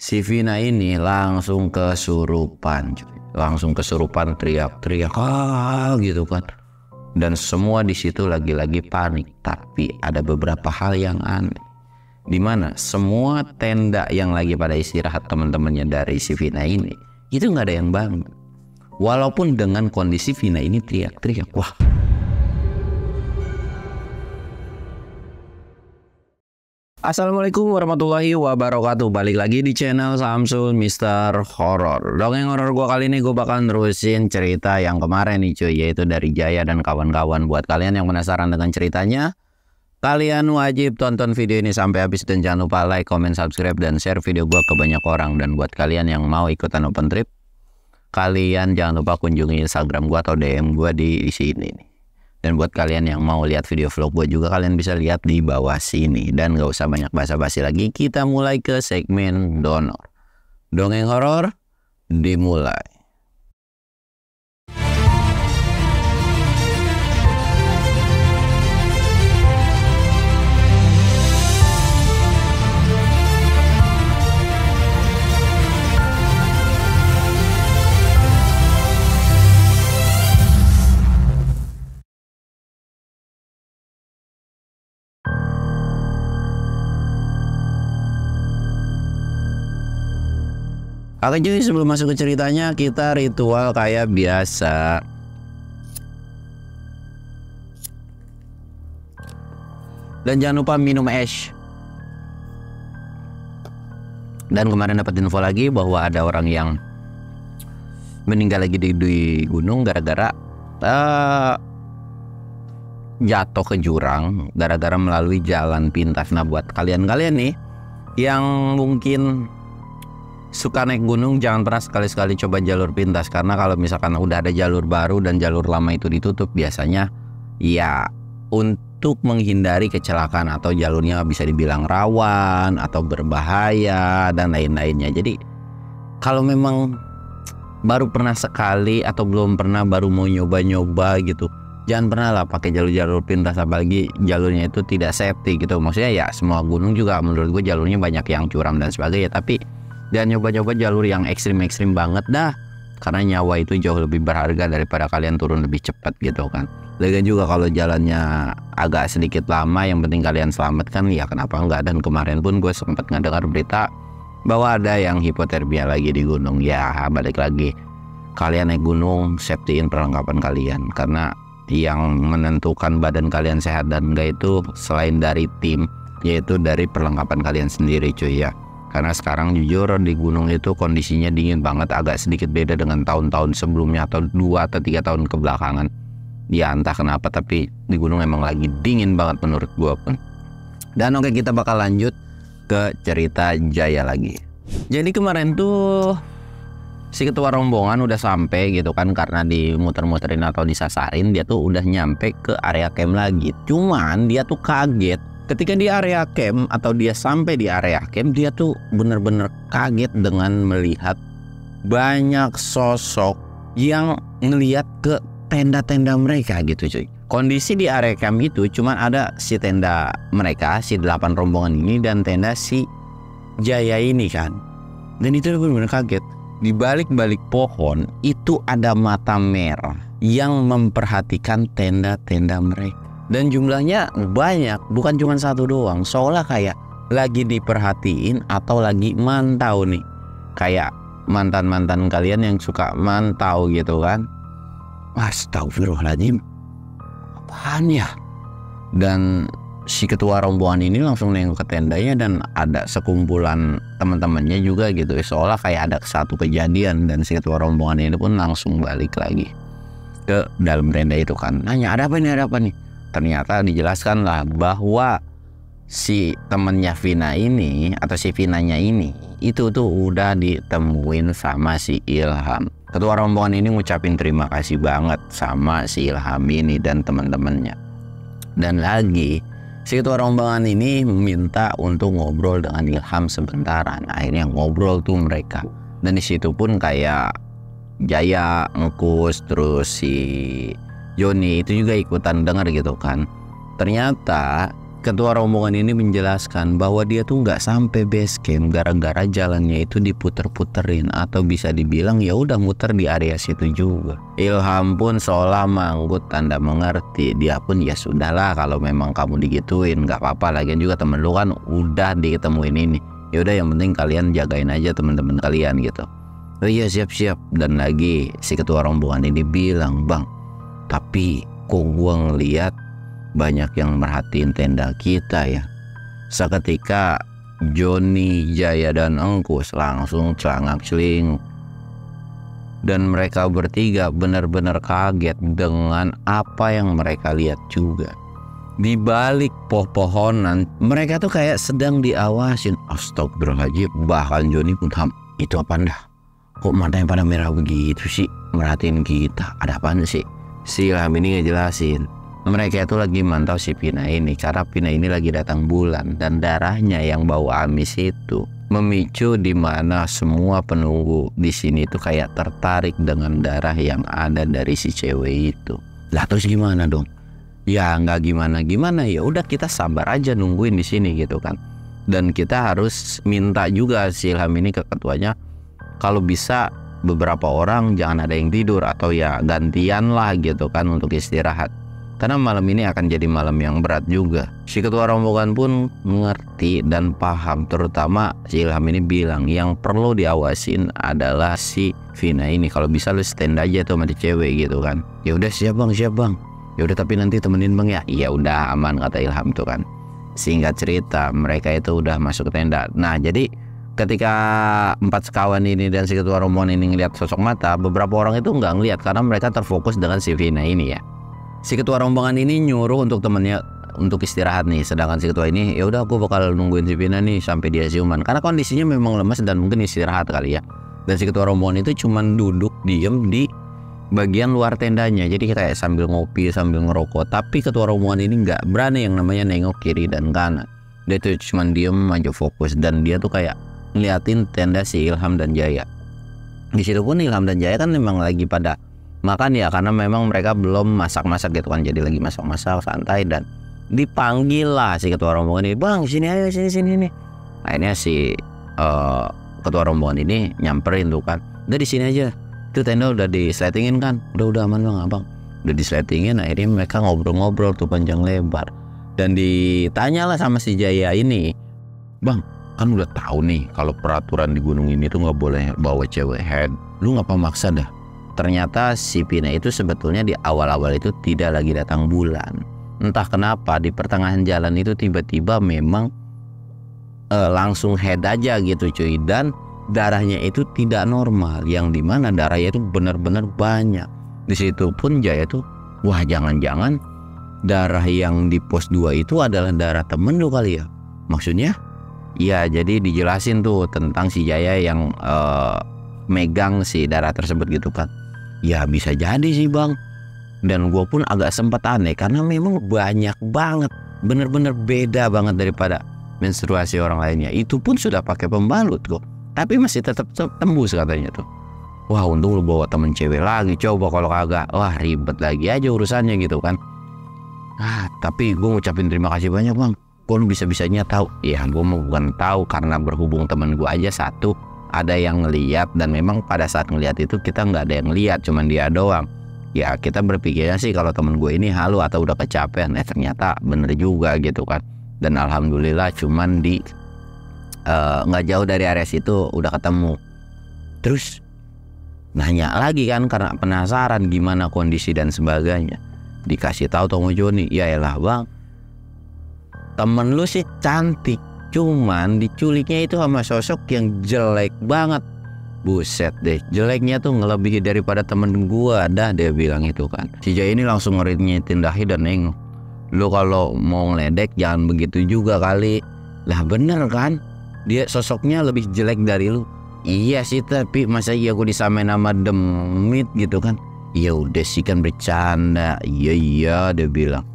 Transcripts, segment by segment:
Si Vina ini langsung kesurupan, langsung kesurupan, teriak-teriak gitu kan. Dan semua di situ lagi-lagi panik. Tapi ada beberapa hal yang aneh, dimana semua tenda yang lagi pada istirahat teman-temannya dari si Vina ini itu nggak ada yang bangun. Walaupun dengan kondisi Vina ini teriak-teriak, wah. Assalamualaikum warahmatullahi wabarakatuh. Balik lagi di channel Samsul Mister Horror. Dongeng horor gua kali ini gue bakal nerusin cerita yang kemarin nih cuy, yaitu dari Jaya dan kawan-kawan. Buat kalian yang penasaran dengan ceritanya, kalian wajib tonton video ini sampai habis dan jangan lupa like, comment, subscribe, dan share video gua ke banyak orang. Dan buat kalian yang mau ikutan open trip, kalian jangan lupa kunjungi Instagram gua atau DM gua di sini nih. Dan buat kalian yang mau lihat video vlog gue juga, kalian bisa lihat di bawah sini. Dan gak usah banyak basa-basi lagi, kita mulai ke segmen donor. Dongeng horor dimulai. Oke cuy, sebelum masuk ke ceritanya, kita ritual kayak biasa. Dan jangan lupa minum es. Dan kemarin dapat info lagi bahwa ada orang yang meninggal lagi di gunung gara-gara jatuh ke jurang gara-gara melalui jalan pintas. Nah buat kalian-kalian nih yang mungkin suka naik gunung, jangan pernah sekali-sekali coba jalur pintas, karena kalau misalkan udah ada jalur baru dan jalur lama itu ditutup, biasanya ya untuk menghindari kecelakaan atau jalurnya bisa dibilang rawan atau berbahaya dan lain-lainnya. Jadi kalau memang baru pernah sekali atau belum pernah, baru mau nyoba-nyoba gitu, jangan pernah lah pakai jalur-jalur pintas, apalagi jalurnya itu tidak safety gitu. Maksudnya ya semua gunung juga menurut gue jalurnya banyak yang curam dan sebagainya, tapi dan nyoba-nyoba jalur yang ekstrim-ekstrim banget dah, karena nyawa itu jauh lebih berharga daripada kalian turun lebih cepat gitu kan. Lagian juga kalau jalannya agak sedikit lama, yang penting kalian selamat kan, ya kenapa enggak. Dan kemarin pun gue sempat ngedengar berita bahwa ada yang hipotermia lagi di gunung. Ya balik lagi, kalian naik gunung, safetyin perlengkapan kalian, karena yang menentukan badan kalian sehat dan enggak itu selain dari tim, yaitu dari perlengkapan kalian sendiri cuy ya. Karena sekarang jujur di gunung itu kondisinya dingin banget, agak sedikit beda dengan tahun-tahun sebelumnya atau 2 atau 3 tahun kebelakangan. Ya entah kenapa, tapi di gunung emang lagi dingin banget menurut gua pun. Dan oke, kita bakal lanjut ke cerita Jaya lagi. Jadi kemarin tuh si ketua rombongan udah sampai gitu kan, karena dimuter-muterin atau disasarin, dia tuh udah nyampe ke area camp lagi. Cuman dia tuh kaget ketika di area camp, atau dia sampai di area camp, dia tuh bener-bener kaget dengan melihat banyak sosok yang ngeliat ke tenda-tenda mereka gitu cuy. Kondisi di area camp itu cuman ada si tenda mereka, si 8 rombongan ini, dan tenda si Jaya ini kan. Dan itu bener-bener kaget. Di balik-balik pohon itu ada mata merah yang memperhatikan tenda-tenda mereka. Dan jumlahnya banyak, bukan cuma satu doang. Seolah kayak lagi diperhatiin atau lagi mantau nih. Kayak mantan-mantan kalian yang suka mantau gitu kan. Astagfirullahaladzim, apaan ya? Dan si ketua rombongan ini langsung nengok ke tendanya, dan ada sekumpulan teman-temannya juga gitu. Seolah kayak ada satu kejadian, dan si ketua rombongan ini pun langsung balik lagi ke dalam tenda itu kan. Nanya, ada apa nih, ada apa nih? Ternyata dijelaskan lah bahwa si temennya Vina ini, atau si Vinanya ini, itu tuh udah ditemuin sama si Ilham. Ketua rombongan ini ngucapin terima kasih banget sama si Ilham ini dan teman-temannya. Dan lagi si ketua rombongan ini meminta untuk ngobrol dengan Ilham sebentaran. Akhirnya ngobrol tuh mereka. Dan di situ pun kayak Jaya, Engkus, terus si Joni itu juga ikutan dengar gitu kan. Ternyata ketua rombongan ini menjelaskan bahwa dia tuh nggak sampai base camp gara-gara jalannya itu diputer-puterin, atau bisa dibilang ya udah muter di area situ juga. Ilham pun seolah manggut tanda mengerti. Dia pun ya sudahlah, kalau memang kamu digituin nggak apa-apa, lagian juga temen lu kan udah diketemuin ini. Ya udah, yang penting kalian jagain aja teman-teman kalian gitu. Oh iya, siap-siap. Dan lagi si ketua rombongan ini bilang, bang, tapi kok gua ngeliat banyak yang merhatiin tenda kita ya. Seketika Joni, Jaya, dan Engkus langsung celangak-celinguk. Dan mereka bertiga benar-benar kaget dengan apa yang mereka lihat juga. Di balik pohon-pohonan, mereka tuh kayak sedang diawasin. Astagfirullahaladzim. Bahkan Joni pun itu apa dah? Kok matanya pada merah begitu sih? Merhatiin kita. Ada apaan sih? Si Ilham ini ngejelasin, mereka itu lagi mantau si Pina ini karena Pina ini lagi datang bulan, dan darahnya yang bau amis itu memicu di mana semua penunggu di sini itu kayak tertarik dengan darah yang ada dari si cewek itu. Lah terus gimana dong? Ya nggak gimana-gimana, ya udah kita sabar aja nungguin di sini gitu kan. Dan kita harus minta juga si Ilham ini ke ketuanya, kalau bisa beberapa orang jangan ada yang tidur, atau ya gantian lah gitu kan untuk istirahat, karena malam ini akan jadi malam yang berat juga. Si ketua rombongan pun mengerti dan paham, terutama si Ilham ini bilang yang perlu diawasin adalah si Vina ini. Kalau bisa lu stand aja tuh sama di cewek gitu kan. Ya udah, siap bang. Ya udah, tapi nanti temenin bang ya. Iya udah, aman, kata Ilham tuh kan. Singkat cerita, mereka itu udah masuk ke tenda. Nah jadi ketika 4 sekawan ini dan si ketua rombongan ini ngeliat sosok mata, beberapa orang itu nggak ngeliat karena mereka terfokus dengan si Vina ini ya. Si ketua rombongan ini nyuruh untuk temennya untuk istirahat nih, sedangkan si ketua ini ya udah, aku bakal nungguin si Vina nih sampai dia siuman karena kondisinya memang lemas dan mungkin istirahat kali ya. Dan si ketua rombongan itu cuman duduk diem di bagian luar tendanya, jadi kita kayak sambil ngopi sambil ngerokok. Tapi ketua rombongan ini nggak berani yang namanya nengok kiri dan kanan. Dia tuh cuman diem aja fokus, dan dia tuh kayak ngeliatin tenda si Ilham dan Jaya. Di situ pun Ilham dan Jaya kan memang lagi pada makan ya, karena memang mereka belum masak-masak gitu kan, jadi lagi masak-masak santai. Dan dipanggil lah si ketua rombongan ini, bang sini ayo, sini nih. Akhirnya si ketua rombongan ini nyamperin tuh kan, udah di sini aja, itu tenda udah disletingin kan, udah aman bang, abang udah disletingin. Akhirnya mereka ngobrol-ngobrol tuh panjang lebar, dan ditanyalah sama si Jaya ini, bang kan udah tahu nih kalau peraturan di gunung ini tuh nggak boleh bawa cewek head, lu ngapa maksa dah? Ternyata si Pina itu sebetulnya di awal-awal itu tidak lagi datang bulan. Entah kenapa di pertengahan jalan itu tiba-tiba memang langsung head aja gitu cuy. Dan darahnya itu tidak normal, yang dimana darahnya itu benar-benar banyak. Di situ pun Jaya tuh, wah jangan-jangan darah yang di pos 2 itu adalah darah temen lu kali ya? Maksudnya? Ya jadi dijelasin tuh tentang si Jaya yang megang si darah tersebut gitu kan. Ya bisa jadi sih bang. Dan gue pun agak sempat aneh karena memang banyak banget, bener-bener beda banget daripada menstruasi orang lainnya. Itu pun sudah pakai pembalut kok, tapi masih tetap tembus katanya tuh. Wah untung lu bawa temen cewek lagi, coba kalau kagak, wah ribet lagi aja urusannya gitu kan. Tapi gue ngucapin terima kasih banyak bang. Kok lu bisa-bisanya tahu? Ya gue mau bukan tahu, karena berhubung temen gue aja satu ada yang ngeliat, dan memang pada saat ngeliat itu kita nggak ada yang ngeliat, cuman dia doang. Ya kita berpikirnya sih kalau temen gue ini halu atau udah kecapean. Ternyata bener juga gitu kan. Dan alhamdulillah cuman di nggak jauh dari area situ udah ketemu. Terus nanya lagi kan karena penasaran gimana kondisi dan sebagainya. Dikasih tahu sama Joni, ya elah bang, temen lu sih cantik, cuman diculiknya itu sama sosok yang jelek banget. Buset deh, jeleknya tuh ngelebihi daripada temen gua dah, dia bilang itu kan. Si Jaya ini langsung ngerinyetin dahi dan nengok, lu kalau mau ngeledek jangan begitu juga kali. Lah bener kan, dia sosoknya lebih jelek dari lu. Iya sih, tapi masa iya gua disamain nama demit gitu kan. Ya udah sih kan bercanda. Iya dia bilang.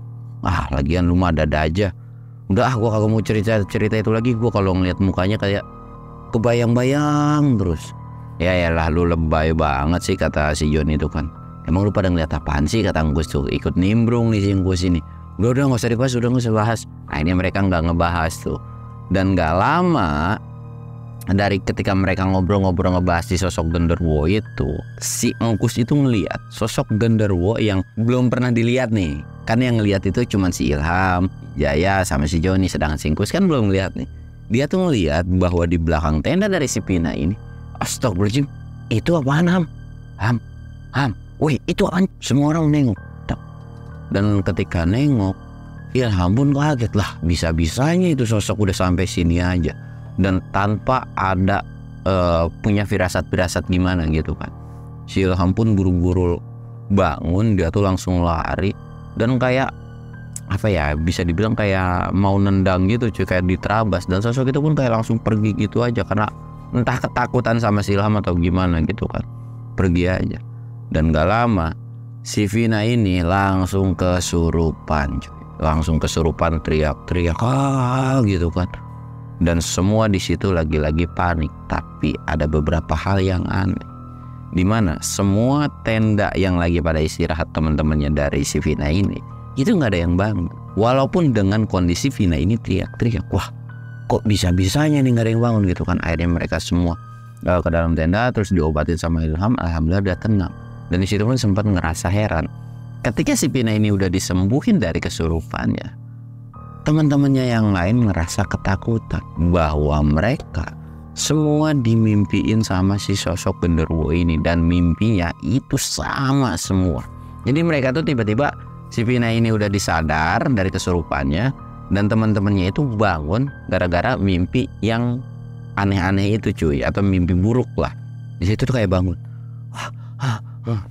Lagian lu mah dada aja. Udah gua kagak mau cerita itu lagi. Gua kalau ngeliat mukanya kayak kebayang-bayang terus. Ya lah lu lebay banget sih, kata si Jon itu kan. Emang lu pada ngeliat apaan sih, kata Anggus tuh. Ikut nimbrung nih si Anggus ini. Udah nggak usah dibahas, udah nggak usah bahas. Akhirnya mereka nggak ngebahas tuh. Dan nggak lama dari ketika mereka ngobrol-ngobrol ngebahas si sosok genderuwo itu, si Engkus itu ngelihat sosok genderuwo yang belum pernah dilihat nih. Kan yang ngelihat itu cuma si Ilham, Jaya sama si Joni, sedangkan si Engkus kan belum ngelihat nih. Dia tuh ngelihat bahwa di belakang tenda dari si Vina ini, astagfirullahaladzim, itu apaan Ham, wih itu apaan? Semua orang nengok. Dan ketika nengok, Ilham pun kaget lah, bisa-bisanya itu sosok udah sampai sini aja. Dan tanpa ada punya firasat-firasat gimana gitu kan. Si Ilham pun buru-buru bangun, dia tuh langsung lari. Dan kayak apa ya, bisa dibilang kayak mau nendang gitu cuy, kayak diterabas. Dan sosok itu pun kayak langsung pergi gitu aja, karena entah ketakutan sama si Ilham atau gimana gitu kan. Pergi aja. Dan gak lama si Vina ini langsung kesurupan cuy. Langsung kesurupan, teriak-teriak gitu kan. Dan semua di situ lagi-lagi panik. Tapi ada beberapa hal yang aneh, dimana semua tenda yang lagi pada istirahat teman-temannya dari si Vina ini, itu nggak ada yang bangun. Walaupun dengan kondisi Vina ini teriak-teriak, wah kok bisa-bisanya nih nggak ada yang bangun gitu kan. Akhirnya mereka semua ke dalam tenda, terus diobatin sama Ilham. Alhamdulillah udah tenang. Dan di situ pun sempat ngerasa heran, ketika si Vina ini udah disembuhin dari kesurupannya, teman-temannya yang lain ngerasa ketakutan bahwa mereka semua dimimpiin sama si sosok genderuwo ini, dan mimpinya itu sama semua. Jadi mereka tuh tiba-tiba si Vina ini udah disadar dari kesurupannya, dan teman-temannya itu bangun gara-gara mimpi yang aneh-aneh itu cuy, atau mimpi buruk lah. Di situ tuh kayak bangun,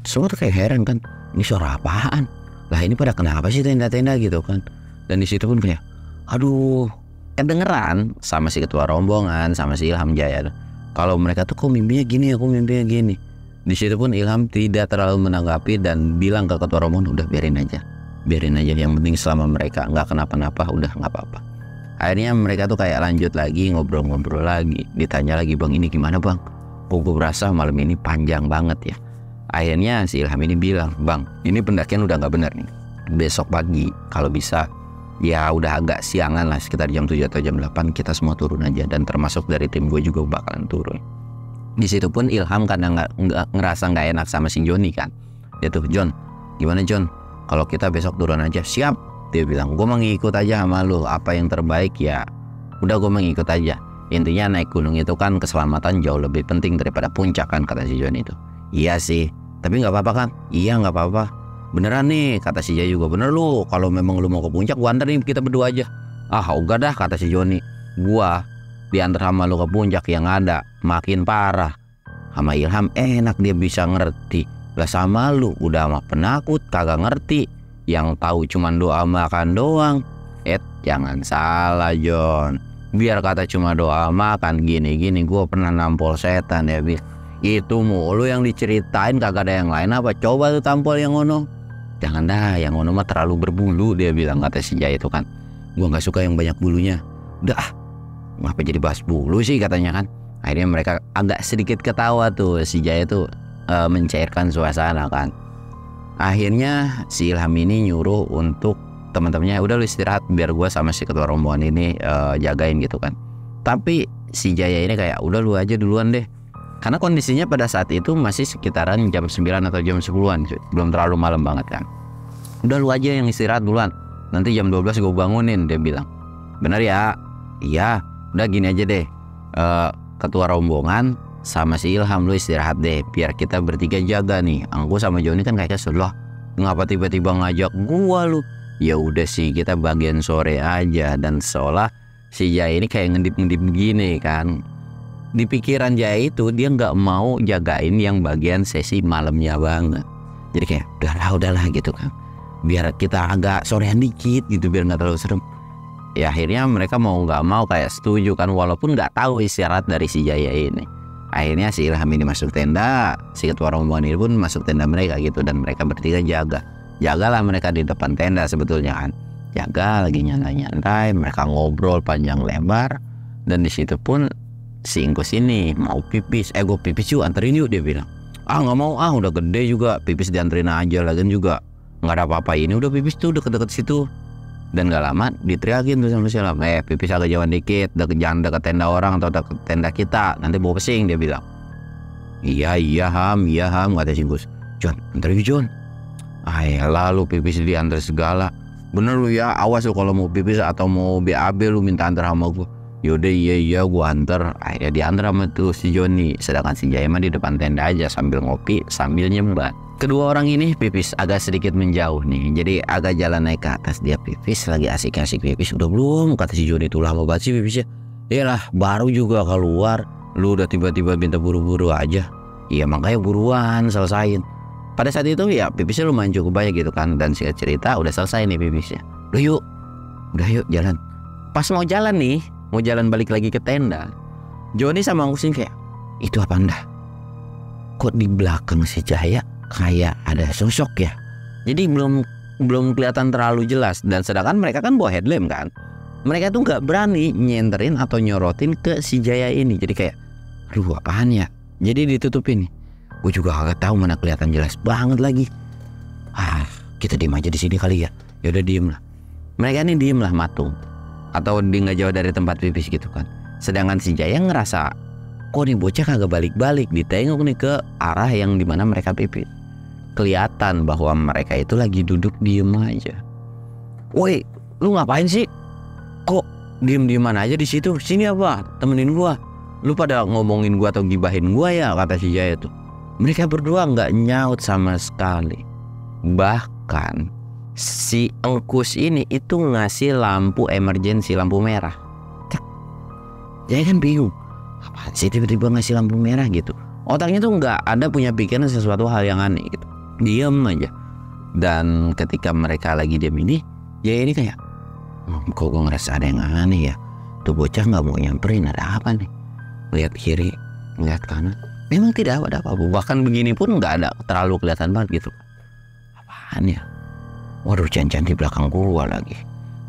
semua tuh kayak heran kan, ini suara apaan? Lah ini pada kenapa sih tenda-tenda gitu kan? Dan di situ pun kayak, aduh, kedengeran sama si ketua rombongan, sama si Ilham Jaya. Kalau mereka tuh kok mimpinya gini, aku mimpinya gini. Di situ pun Ilham tidak terlalu menanggapi dan bilang ke ketua rombongan, udah biarin aja. Yang penting selama mereka nggak kenapa-napa, udah nggak apa-apa. Akhirnya mereka tuh kayak lanjut lagi, ngobrol-ngobrol lagi. Ditanya lagi, bang ini gimana bang? Gue berasa malam ini panjang banget ya. Akhirnya si Ilham ini bilang, bang ini pendakian udah nggak bener nih. Besok pagi kalau bisa, ya udah agak siangan lah, sekitar jam 7 atau jam 8 kita semua turun aja. Dan termasuk dari tim gue juga bakalan turun. Di situ pun Ilham karena nggak ngerasa nggak enak sama si Joni kan. Dia tuh, John gimana John, kalau kita besok turun aja? Siap, dia bilang, gue mau ngikut aja sama lu, apa yang terbaik ya udah gue mau ngikut aja. Intinya naik gunung itu kan keselamatan jauh lebih penting daripada puncak kan, kata si Joni itu. Iya sih, tapi nggak apa-apa kan? Iya nggak apa-apa. Beneran nih, kata si Jaya juga. Bener lu, kalau memang lu mau ke puncak gua antar nih, kita berdua aja. Ah enggak dah, kata si Joni, gua diantar sama lu ke puncak yang ada makin parah. Sama Ilham enak, dia bisa ngerti. Lah sama lu udah mah penakut, kagak ngerti. Yang tahu cuman doa makan doang. Jangan salah John, biar kata cuma doa makan gini-gini, gua pernah nampol setan ya bis. Itu mulu yang diceritain, kagak ada yang lain apa? Coba tuh tampol yang ngono. Jangan dah, yang ngono mah terlalu berbulu, dia bilang, kata si Jaya itu kan. Gua nggak suka yang banyak bulunya. Udah, ngapa jadi bahas bulu sih, katanya kan. Akhirnya mereka agak sedikit ketawa tuh, si Jaya tuh mencairkan suasana kan. Akhirnya si Ilham ini nyuruh untuk teman-temannya, udah lu istirahat biar gua sama si ketua rombongan ini jagain gitu kan. Tapi si Jaya ini kayak, udah lu aja duluan deh. Karena kondisinya pada saat itu masih sekitaran jam 9 atau jam 10-an, belum terlalu malam banget kan. Udah lu aja yang istirahat duluan, nanti jam 12 gue bangunin, dia bilang. Bener ya? Iya, udah gini aja deh, ketua rombongan sama si Ilham lu istirahat deh, biar kita bertiga jaga nih. Aku sama Joni kan kayak kesel, loh ngapa tiba-tiba ngajak gua lu? Ya udah sih, kita bagian sore aja. Dan seolah si Jaya ini kayak ngedip-ngedip gini kan. Di pikiran Jaya itu dia nggak mau jagain yang bagian sesi malamnya banget. Jadi kayak udahlah gitu kan, biar kita agak sorean dikit gitu, biar nggak terlalu serem. Ya akhirnya mereka mau nggak mau kayak setuju kan, walaupun nggak tahu isyarat dari si Jaya ini. Akhirnya si Ilham ini masuk tenda, si ketua rombongan ini pun masuk tenda mereka gitu, dan mereka bertiga jagalah mereka di depan tenda sebetulnya kan. Jaga lagi nyantai-nyantai, mereka ngobrol panjang lebar. Dan di situ pun si Ingkus ini mau pipis, gue pipis yuk, anterin yuk, dia bilang. Nggak mau, udah gede juga, pipis dianterin aja, lagian juga nggak ada apa-apa, ini udah pipis tuh deket-deket situ. Dan gak lama diteriakin tuh sama si Ilham, pipis agak jauhan dikit, jangan dekat tenda orang atau dekat tenda kita, nanti bawa pesing, dia bilang. Iya Ham, kata si Gus. Jon, bentar yuk Jon. Lalu pipis diantar segala. Bener lu ya, awas lu kalau mau pipis atau mau BAB lu minta antar sama gue. Yaudah iya gue antar. Akhirnya diantar sama tuh si Joni. Sedangkan si Jaya mah di depan tenda aja sambil ngopi sambil nyembat. Kedua orang ini pipis agak sedikit menjauh nih. Jadi agak jalan naik ke atas. Dia pipis lagi asik-asik pipis. Udah belum? Kata si Joni, itu lama banget sih pipisnya. Iyalah baru juga keluar. Lu udah tiba-tiba minta buru-buru aja. Iya makanya buruan selesain. Pada saat itu ya pipisnya lumayan cukup banyak gitu kan. Dan singkat cerita udah selesai nih pipisnya. Udah yuk jalan. Pas mau jalan nih, mau jalan balik lagi ke tenda, Joni sama Angkusin kayak, itu apa anda? Kok di belakang si Jaya kayak ada sosok ya? Jadi belum kelihatan terlalu jelas. Dan sedangkan mereka kan bawa headlamp kan. Mereka tuh nggak berani nyenterin atau nyorotin ke si Jaya ini. Jadi kayak, aduh apaan ya? Jadi ditutupin nih. Gue juga kagak tahu mana kelihatan jelas banget lagi. Kita diem aja di sini kali ya. Ya udah diem lah. Mereka nih diem lah matung. Atau di nggak jauh dari tempat pipis gitu kan. Sedangkan si Jaya ngerasa, kok nih bocah kagak balik-balik. Ditengok nih ke arah yang dimana mereka pipis. Kelihatan bahwa mereka itu lagi duduk diem aja. Woi, lu ngapain sih? Kok diem-dieman aja di situ? Sini apa? Temenin gua. Lu pada ngomongin gua atau gibahin gua ya? Kata si Jaya tuh. Mereka berdua nggak nyaut sama sekali. Bahkan si Engkus ini itu ngasih lampu emergency, lampu merah. Jaya kan bingung, apaan sih tiba-tiba ngasih lampu merah gitu. Otaknya tuh nggak ada punya pikiran sesuatu hal yang aneh gitu. Diam aja. Dan ketika mereka lagi diam ini, Jaya ini kayak, kok gue ngerasa ada yang aneh ya. Tuh bocah nggak mau nyamperin, ada apa nih? Lihat kiri, lihat kanan, memang tidak ada apa-apa. Bahkan begini pun nggak ada terlalu kelihatan banget gitu. Apaan ya? Waduh, jangan di belakang gua lagi.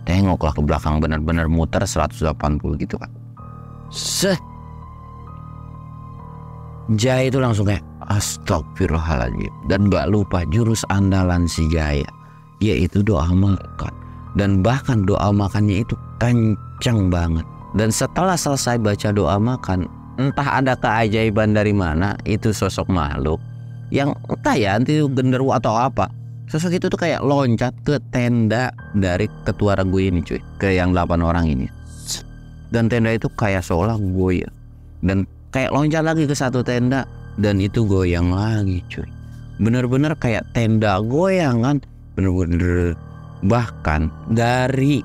Tengoklah ke belakang, benar-benar muter 180 gitu kan. Jaya itu langsung kayak astagfirullahaladzim. Dan gak lupa jurus andalan si Jaya, yaitu doa makan. Dan bahkan doa makannya itu kencang banget. Dan setelah selesai baca doa makan, entah ada keajaiban dari mana itu sosok makhluk yang entah ya itu genderuwo atau apa. Sosok itu tuh kayak loncat ke tenda dari ketua regu ini cuy, ke yang 8 orang ini. Dan tenda itu kayak seolah goyang. Dan kayak loncat lagi ke satu tenda, dan itu goyang lagi cuy. Bener-bener kayak tenda goyang kan. Bener-bener. Bahkan dari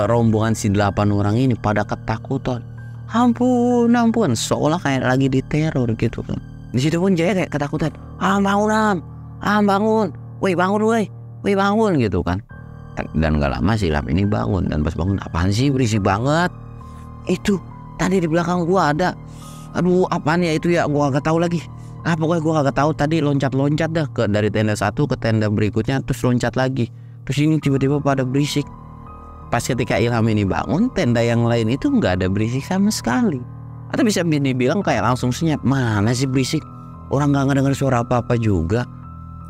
rombongan si 8 orang ini pada ketakutan. Ampun, seolah kayak lagi diteror gitu kan. Di situ pun Jaya kayak ketakutan. Bangun. Woi bangun gitu kan. Dan gak lama si Ilham ini bangun. Dan pas bangun, apaan sih berisik banget? Itu tadi di belakang gua ada. Aduh apaan ya itu ya, gua gak tahu lagi. Pokoknya gua gak tahu, tadi loncat-loncat dah dari tenda satu ke tenda berikutnya, terus loncat lagi. Terus ini tiba-tiba pada berisik. Pas ketika Ilham ini bangun, tenda yang lain itu gak ada berisik sama sekali. Atau bisa dibilang kayak langsung senyap. Mana sih berisik? Orang gak ngedenger suara apa-apa juga.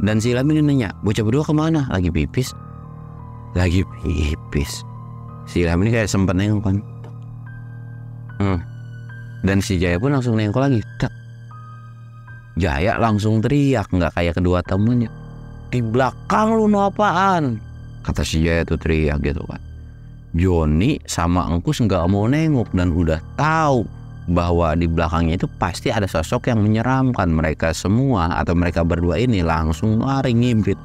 Dan si Ilham ini nanya, bocah berdua kemana? Lagi pipis. Si Ilham ini kayak sempet nengok kan. Dan si Jaya pun langsung nengok lagi. Jaya langsung teriak, nggak kayak kedua temennya. Di belakang lu no apaan? Kata si Jaya tuh teriak gitu kan. Joni sama Engkus nggak mau nengok dan udah tahu bahwa di belakangnya itu pasti ada sosok yang menyeramkan. Mereka semua atau mereka berdua ini langsung lari ngibrit.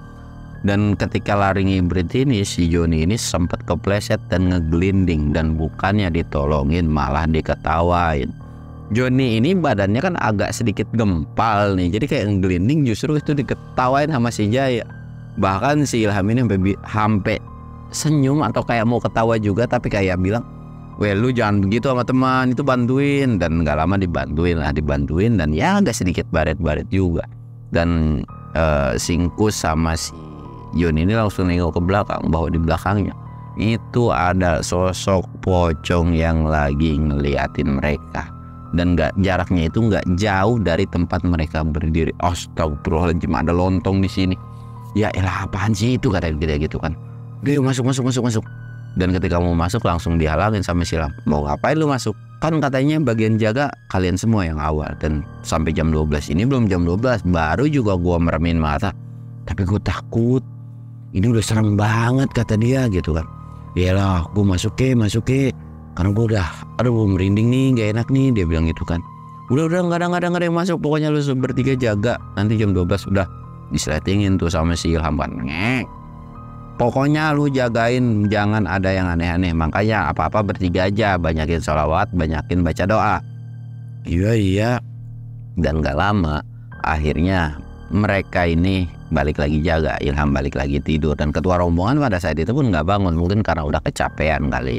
Dan ketika lari ngibrit ini, si Joni ini sempat kepleset dan ngeglinding. Dan bukannya ditolongin malah diketawain. Joni ini badannya kan agak sedikit gempal nih, jadi kayak ngeglinding justru itu diketawain sama si Jaya. Bahkan si Ilham ini sampai senyum atau kayak mau ketawa juga, tapi kayak bilang, weh lu jangan begitu sama teman, itu bantuin. Dan gak lama dibantuin dan ya agak sedikit baret-baret juga. Dan Singkus sama si Jon ini langsung nengok ke belakang, bahwa di belakangnya itu ada sosok pocong yang lagi ngeliatin mereka. Dan jaraknya itu nggak jauh dari tempat mereka berdiri. Astagfirullahaladzim, ada lontong di sini. Ya elah apaan sih itu, kata dia gitu kan. Dia masuk. Dan ketika mau masuk langsung dihalangin sama si Ilham. Mau ngapain lu masuk? Kan katanya bagian jaga kalian semua yang awal. Dan sampai jam 12 ini belum jam 12. Baru juga gua meremin mata. Tapi gue takut. Ini udah serem banget kata dia gitu kan. Iyalah gue masuk ke. Karena gue udah merinding nih, gak enak nih. Dia bilang gitu kan. Udah gak ada yang masuk. Pokoknya lu bertiga jaga. Nanti jam 12 udah disletingin tuh sama si Ilham kan. Ngek. Pokoknya lu jagain, jangan ada yang aneh-aneh. Makanya apa-apa bertiga aja, banyakin sholawat, banyakin baca doa. Iya. Dan gak lama akhirnya mereka ini balik lagi jaga. Ilham balik lagi tidur. Dan ketua rombongan pada saat itu pun gak bangun. Mungkin karena udah kecapean kali.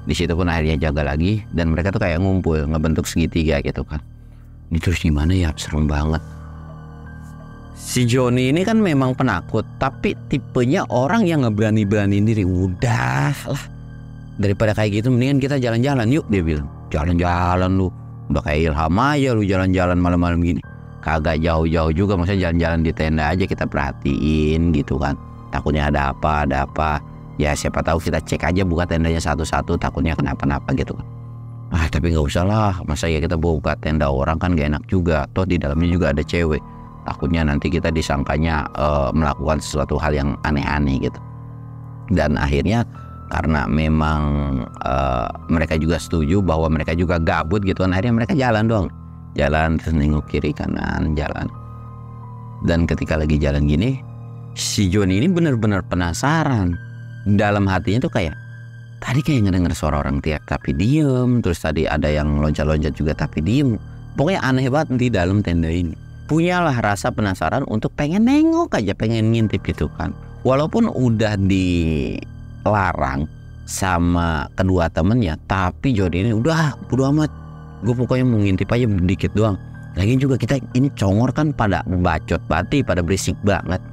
Di situ pun akhirnya jaga lagi. Dan mereka tuh kayak ngumpul, ngebentuk segitiga gitu kan. Ini terus gimana ya, serem banget. Si Joni ini kan memang penakut, tapi tipenya orang yang ngeberani-beraniin diri. Udah lah, daripada kayak gitu mendingan kita jalan-jalan yuk, dia bilang. Jalan-jalan lu, udah kayak Ilham aja lu jalan-jalan malam-malam gini. Kagak jauh-jauh juga, maksudnya jalan-jalan di tenda aja kita perhatiin gitu kan. Takutnya ada apa. Ya siapa tahu kita cek aja buka tendanya satu-satu, takutnya kenapa-napa gitu kan. Tapi nggak usah lah, masa ya kita buka tenda orang kan gak enak juga. Toh di dalamnya juga ada cewek. Takutnya nanti kita disangkanya melakukan sesuatu hal yang aneh-aneh gitu. Dan akhirnya karena memang mereka juga setuju bahwa mereka juga gabut gitu kan, akhirnya mereka jalan dong. Jalan terus nengok kiri kanan, jalan. Dan ketika lagi jalan gini, si Joni ini benar-benar penasaran. Dalam hatinya tuh kayak, tadi kayak ngedenger suara orang teriak tapi diem. Terus tadi ada yang loncat-loncat juga tapi diem. Pokoknya aneh banget di dalam tenda ini. Punyalah rasa penasaran untuk pengen nengok aja, pengen ngintip gitu kan. Walaupun udah dilarang sama kedua temennya, tapi Joni ini udah bodo amat. Gue pokoknya mau ngintip aja dikit doang. Lagian juga kita ini congor kan pada bacot bati, pada berisik banget.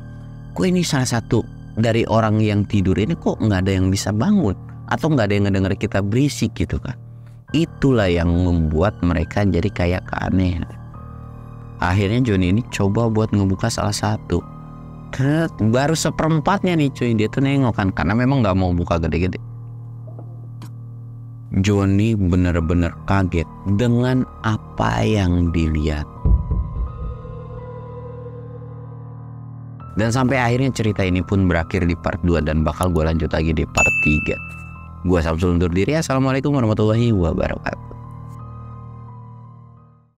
Kok ini salah satu dari orang yang tidur ini kok nggak ada yang bisa bangun, atau nggak ada yang ngedenger kita berisik gitu kan. Itulah yang membuat mereka jadi kayak keanehan. Akhirnya Joni ini coba buat ngebuka salah satu. Baru seperempatnya nih cuy, dia tuh nengok kan, karena memang nggak mau buka gede-gede. Joni bener-bener kaget dengan apa yang dilihat. Dan sampai akhirnya cerita ini pun berakhir di part 2 dan bakal gue lanjut lagi di part 3. Gue Samsul undur diri. Assalamualaikum warahmatullahi wabarakatuh.